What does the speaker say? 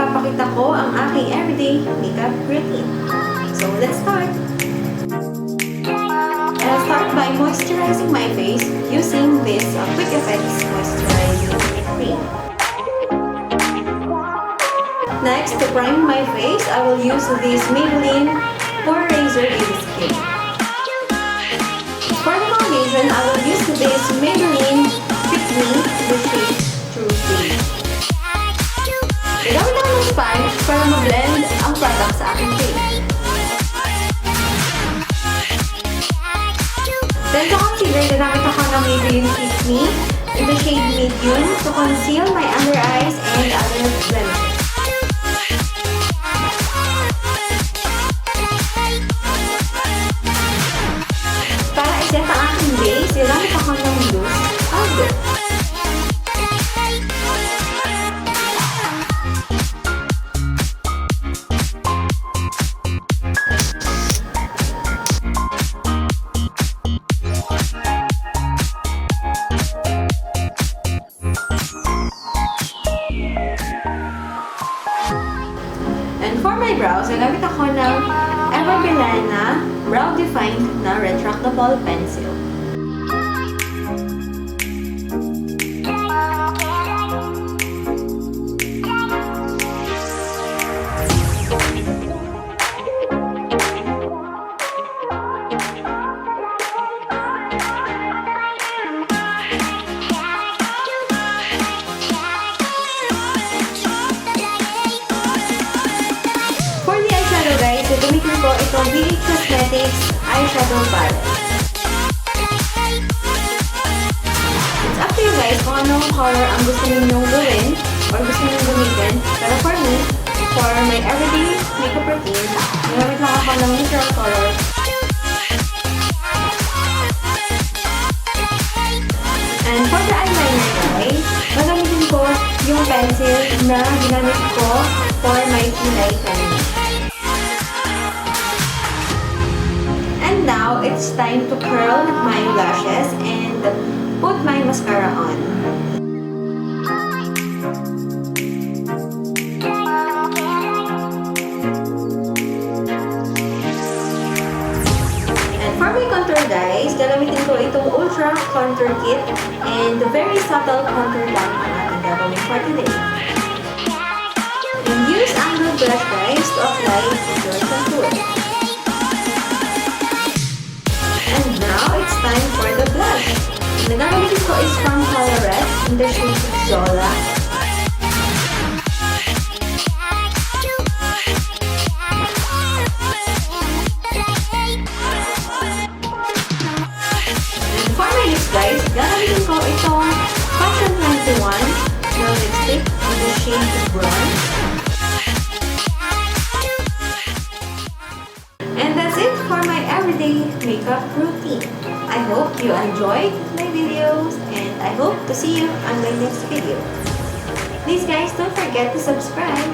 ipapakita ko ang aking everyday makeup routine. So, let's start! I'll start by moisturizing my face using this Quick Effects Moisturizing Cream. Next, to prime my face, I will use this Maybelline Pore Razor in Skin. For the foundation, I will use this Maybelline Fit Me with Shade True Shade. Gagawin ako ng sponge para ma-blend ang product sa aking face. Then to concealer, gamit ako ng Maybelline Fit Me in the shade Medium to conceal my under eyes and other blemishes. Para iset ang aking base, gamit ako ng loose powder. And for my brows, nagamit ako ng Everbilena Brow Defined na Retractable Pencil. Guys, gagamitin ko itong BH Cosmetics Eyeshadow Palette. It's up to you guys kung anong color ang gusto ninyong gawin or gusto ninyong gamitin. Pero for me, for my everyday makeup routine, nagamit lang ako ng neutral color. And for the eyeliner guys, gagamitin ko yung pencil na ginamit ko for my Culay kanina. And now, it's time to curl my lashes and put my mascara on. And for my contour guys, gagamitin ko itong Ultra Contour Kit and very subtle contour lang ang ating gagawin for today. And use angled brush guys to apply your contour. And now, it's time for the blush. The gagamitin ko is from Colorette in the shade Zola. And for my lips guys, gagamitin ko itong Fashion 91 na lipstick in the shade Brown. And that's it for my everyday makeup routine. I hope you enjoyed my videos and I hope to see you on my next video. Please guys, don't forget to subscribe.